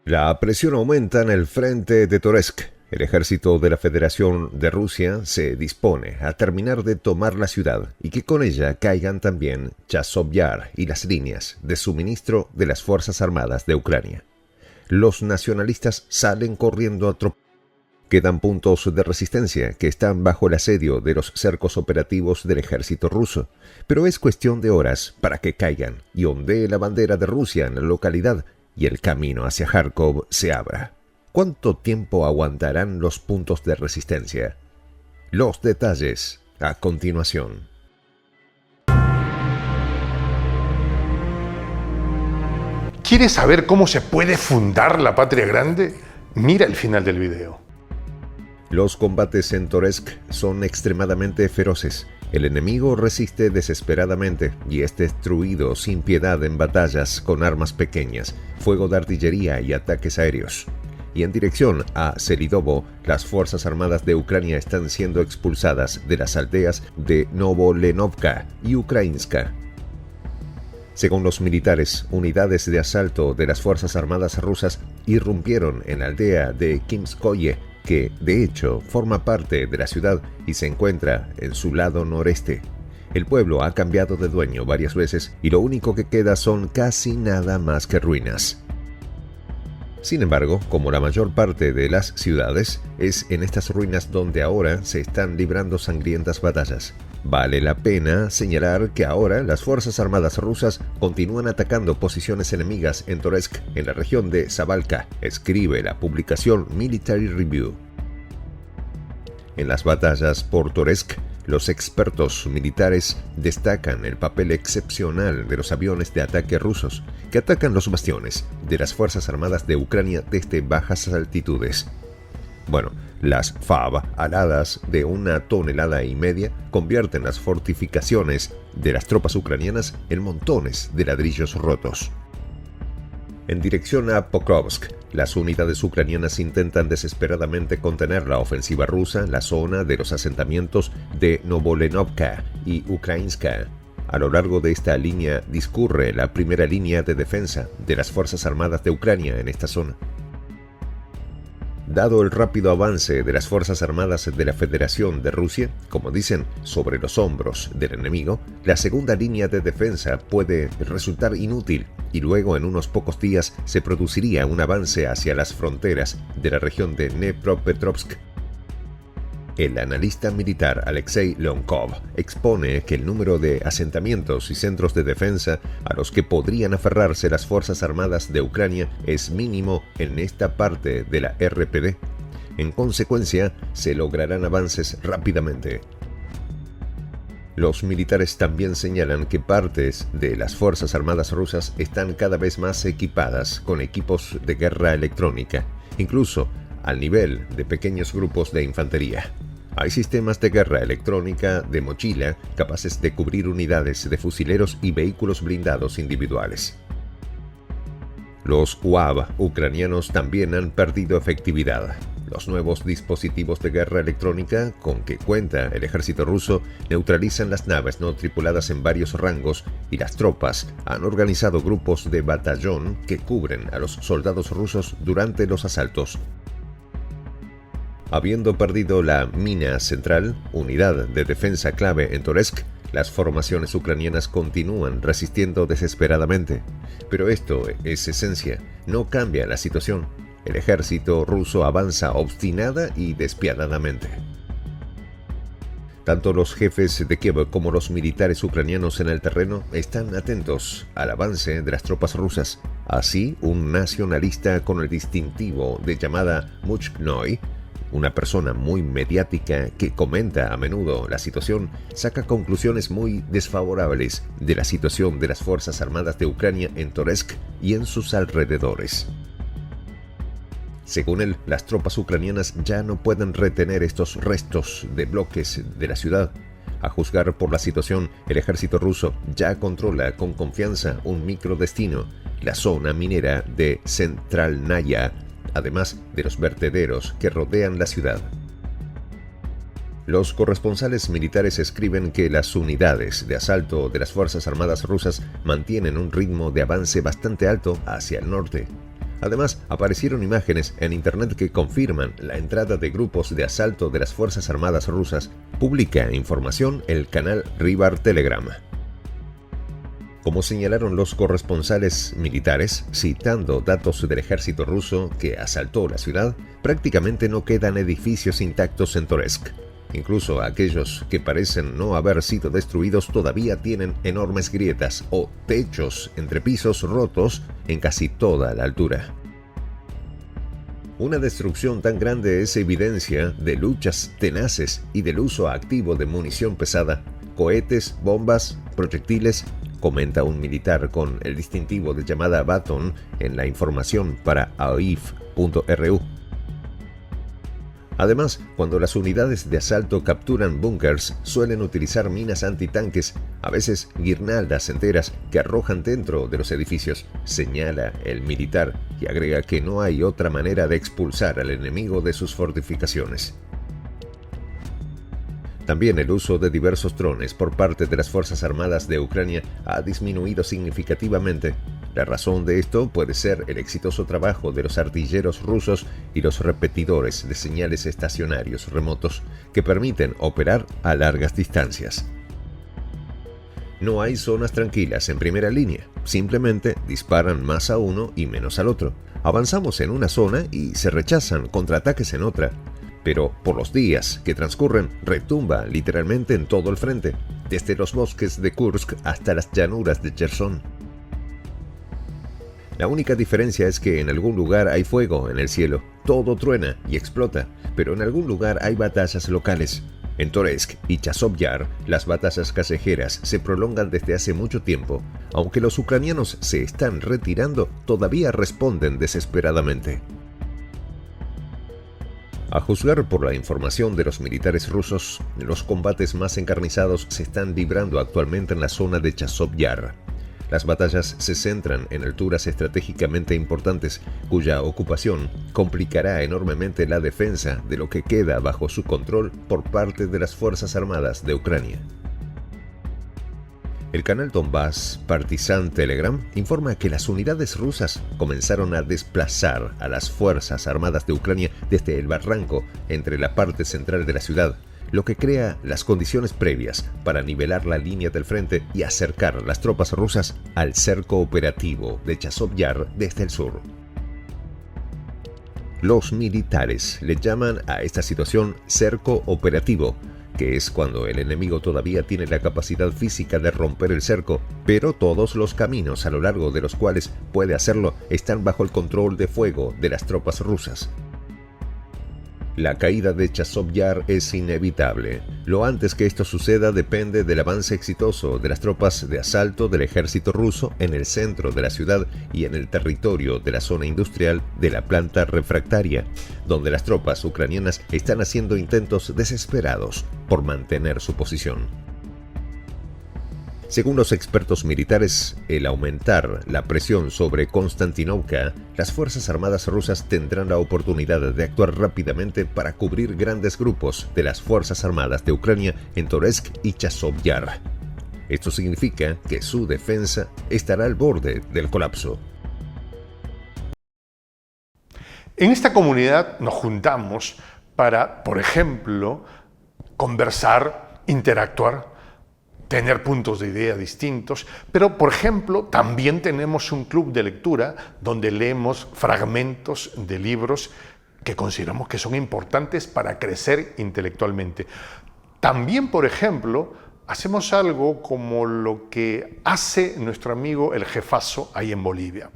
La presión aumenta en el frente de Toretsk. El ejército de la Federación de Rusia se dispone a terminar de tomar la ciudad y que con ella caigan también Chasiv Yar y las líneas de suministro de las Fuerzas Armadas de Ucrania. Los nacionalistas salen corriendo a tropel. Quedan puntos de resistencia que están bajo el asedio de los cercos operativos del ejército ruso, pero es cuestión de horas para que caigan y ondee la bandera de Rusia en la localidad y el camino hacia Kharkov se abra. ¿Cuánto tiempo aguantarán los puntos de resistencia? Los detalles a continuación. ¿Quieres saber cómo se puede fundar la patria grande? Mira el final del video. Los combates en Toretsk son extremadamente feroces. El enemigo resiste desesperadamente y es destruido sin piedad en batallas con armas pequeñas, fuego de artillería y ataques aéreos. Y en dirección a Selidovo, las Fuerzas Armadas de Ucrania están siendo expulsadas de las aldeas de Novolenovka y Ukrainska. Según los militares, unidades de asalto de las Fuerzas Armadas rusas irrumpieron en la aldea de Kimskoye, que de hecho forma parte de la ciudad y se encuentra en su lado noreste. El pueblo ha cambiado de dueño varias veces y lo único que queda son casi nada más que ruinas. Sin embargo, como la mayor parte de las ciudades, es en estas ruinas donde ahora se están librando sangrientas batallas. Vale la pena señalar que ahora las Fuerzas Armadas rusas continúan atacando posiciones enemigas en Toretsk, en la región de Zabalka, escribe la publicación Military Review. En las batallas por Toretsk, los expertos militares destacan el papel excepcional de los aviones de ataque rusos, que atacan los bastiones de las Fuerzas Armadas de Ucrania desde bajas altitudes. Bueno, las FAB aladas de 1,5 toneladas convierten las fortificaciones de las tropas ucranianas en montones de ladrillos rotos. En dirección a Pokrovsk, las unidades ucranianas intentan desesperadamente contener la ofensiva rusa en la zona de los asentamientos de Novolenovka y Ukrainska. A lo largo de esta línea discurre la primera línea de defensa de las Fuerzas Armadas de Ucrania en esta zona. Dado el rápido avance de las Fuerzas Armadas de la Federación de Rusia, como dicen, sobre los hombros del enemigo, la segunda línea de defensa puede resultar inútil y luego en unos pocos días se produciría un avance hacia las fronteras de la región de Dnepropetrovsk. El analista militar Alexei Leonkov expone que el número de asentamientos y centros de defensa a los que podrían aferrarse las Fuerzas Armadas de Ucrania es mínimo en esta parte de la RPD. En consecuencia, se lograrán avances rápidamente. Los militares también señalan que partes de las Fuerzas Armadas rusas están cada vez más equipadas con equipos de guerra electrónica, incluso al nivel de pequeños grupos de infantería. Hay sistemas de guerra electrónica de mochila capaces de cubrir unidades de fusileros y vehículos blindados individuales. Los UAV ucranianos también han perdido efectividad. Los nuevos dispositivos de guerra electrónica con que cuenta el ejército ruso neutralizan las naves no tripuladas en varios rangos y las tropas han organizado grupos de batallón que cubren a los soldados rusos durante los asaltos. Habiendo perdido la mina central, unidad de defensa clave en Toretsk, las formaciones ucranianas continúan resistiendo desesperadamente. Pero esto es esencia, no cambia la situación. El ejército ruso avanza obstinada y despiadadamente. Tanto los jefes de Kiev como los militares ucranianos en el terreno están atentos al avance de las tropas rusas. Así, un nacionalista con el distintivo de llamada Muchknoy, una persona muy mediática que comenta a menudo la situación, saca conclusiones muy desfavorables de la situación de las Fuerzas Armadas de Ucrania en Toretsk y en sus alrededores. Según él, las tropas ucranianas ya no pueden retener estos restos de bloques de la ciudad. A juzgar por la situación, el ejército ruso ya controla con confianza un microdestino, la zona minera de Centralnaya, además de los vertederos que rodean la ciudad. Los corresponsales militares escriben que las unidades de asalto de las Fuerzas Armadas rusas mantienen un ritmo de avance bastante alto hacia el norte. Además, aparecieron imágenes en internet que confirman la entrada de grupos de asalto de las Fuerzas Armadas rusas. Publica información el canal Rivar Telegram. Como señalaron los corresponsales militares, citando datos del ejército ruso que asaltó la ciudad, prácticamente no quedan edificios intactos en Toretsk. Incluso aquellos que parecen no haber sido destruidos todavía tienen enormes grietas o techos entre pisos rotos en casi toda la altura. Una destrucción tan grande es evidencia de luchas tenaces y del uso activo de munición pesada, cohetes, bombas, proyectiles, comenta un militar con el distintivo de llamada Baton en la información para AIF.ru. Además, cuando las unidades de asalto capturan búnkers, suelen utilizar minas antitanques, a veces guirnaldas enteras que arrojan dentro de los edificios, señala el militar, y agrega que no hay otra manera de expulsar al enemigo de sus fortificaciones. También el uso de diversos drones por parte de las Fuerzas Armadas de Ucrania ha disminuido significativamente. La razón de esto puede ser el exitoso trabajo de los artilleros rusos y los repetidores de señales estacionarios remotos que permiten operar a largas distancias. No hay zonas tranquilas en primera línea, simplemente disparan más a uno y menos al otro. Avanzamos en una zona y se rechazan contraataques en otra. Pero por los días que transcurren, retumba literalmente en todo el frente, desde los bosques de Kursk hasta las llanuras de Cherson. La única diferencia es que en algún lugar hay fuego en el cielo, todo truena y explota, pero en algún lugar hay batallas locales. En Toretsk y Chazov Yar, las batallas callejeras se prolongan desde hace mucho tiempo. Aunque los ucranianos se están retirando, todavía responden desesperadamente. A juzgar por la información de los militares rusos, los combates más encarnizados se están librando actualmente en la zona de Chazov Yar. Las batallas se centran en alturas estratégicamente importantes, cuya ocupación complicará enormemente la defensa de lo que queda bajo su control por parte de las Fuerzas Armadas de Ucrania. El canal Donbass Partisan Telegram informa que las unidades rusas comenzaron a desplazar a las Fuerzas Armadas de Ucrania desde el barranco entre la parte central de la ciudad, lo que crea las condiciones previas para nivelar la línea del frente y acercar las tropas rusas al cerco operativo de Chazov Yar desde el sur. Los militares le llaman a esta situación cerco operativo, que es cuando el enemigo todavía tiene la capacidad física de romper el cerco, pero todos los caminos a lo largo de los cuales puede hacerlo están bajo el control de fuego de las tropas rusas. La caída de Chazov Yar es inevitable. Lo antes que esto suceda depende del avance exitoso de las tropas de asalto del ejército ruso en el centro de la ciudad y en el territorio de la zona industrial de la planta refractaria, donde las tropas ucranianas están haciendo intentos desesperados por mantener su posición. Según los expertos militares, el aumentar la presión sobre Konstantinovka, las Fuerzas Armadas rusas tendrán la oportunidad de actuar rápidamente para cubrir grandes grupos de las Fuerzas Armadas de Ucrania en Toretsk y Chazov Yar. Esto significa que su defensa estará al borde del colapso. En esta comunidad nos juntamos para, por ejemplo, conversar, interactuar, tener puntos de idea distintos, pero por ejemplo también tenemos un club de lectura donde leemos fragmentos de libros que consideramos que son importantes para crecer intelectualmente. También, por ejemplo, hacemos algo como lo que hace nuestro amigo el jefazo ahí en Bolivia.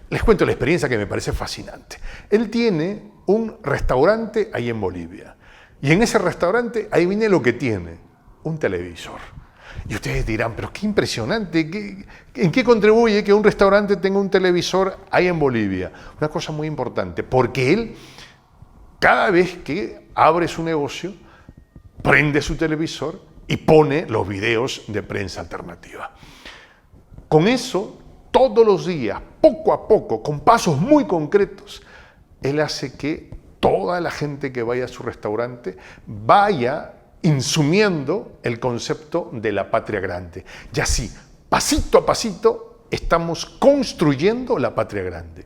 Les cuento la experiencia que me parece fascinante. Él tiene un restaurante ahí en Bolivia y en ese restaurante, ahí viene lo que tiene, un televisor. Y ustedes dirán, pero qué impresionante, ¿en qué contribuye que un restaurante tenga un televisor ahí en Bolivia? Una cosa muy importante, porque él, cada vez que abre su negocio, prende su televisor y pone los videos de prensa alternativa. Con eso, todos los días, poco a poco, con pasos muy concretos, él hace que toda la gente que vaya a su restaurante vaya insumiendo el concepto de la patria grande. Y así, pasito a pasito, estamos construyendo la patria grande.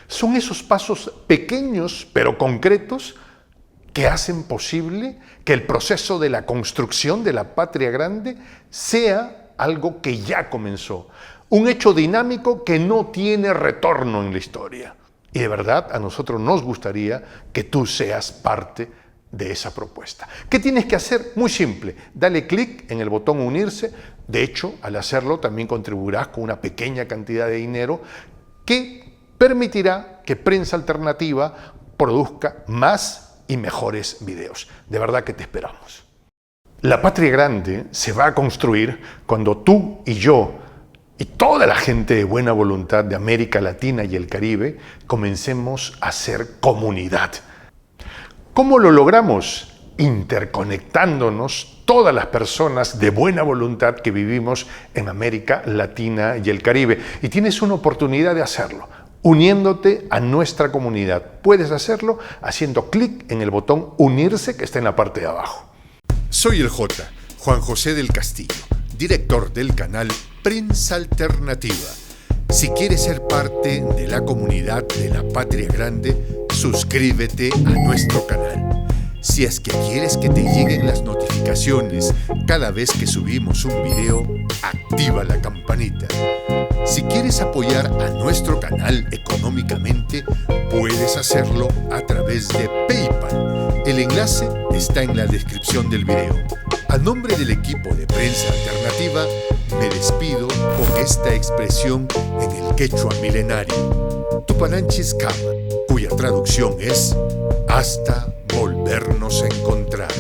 Son esos pasos pequeños pero concretos que hacen posible que el proceso de la construcción de la patria grande sea algo que ya comenzó, un hecho dinámico que no tiene retorno en la historia. Y de verdad a nosotros nos gustaría que tú seas parte de esa propuesta. ¿Qué tienes que hacer? Muy simple, dale clic en el botón unirse. De hecho, al hacerlo también contribuirás con una pequeña cantidad de dinero que permitirá que Prensa Alternativa produzca más y mejores videos. De verdad que te esperamos. La patria grande se va a construir cuando tú y yo y toda la gente de buena voluntad de América Latina y el Caribe comencemos a ser comunidad. ¿Cómo lo logramos? Interconectándonos todas las personas de buena voluntad que vivimos en América Latina y el Caribe. Y tienes una oportunidad de hacerlo, uniéndote a nuestra comunidad. Puedes hacerlo haciendo clic en el botón unirse que está en la parte de abajo. Soy el J, Juan José del Castillo, director del canal Prensa Alternativa. Si quieres ser parte de la comunidad de la Patria Grande, suscríbete a nuestro canal. Si es que quieres que te lleguen las notificaciones cada vez que subimos un video, activa la campanita. Si quieres apoyar a nuestro canal económicamente, puedes hacerlo a través de PayPal. El enlace está en la descripción del video. A nombre del equipo de Prensa Alternativa, me despido con esta expresión en el quechua milenario, Tupananchis Kama, cuya traducción es hasta volvernos a encontrar.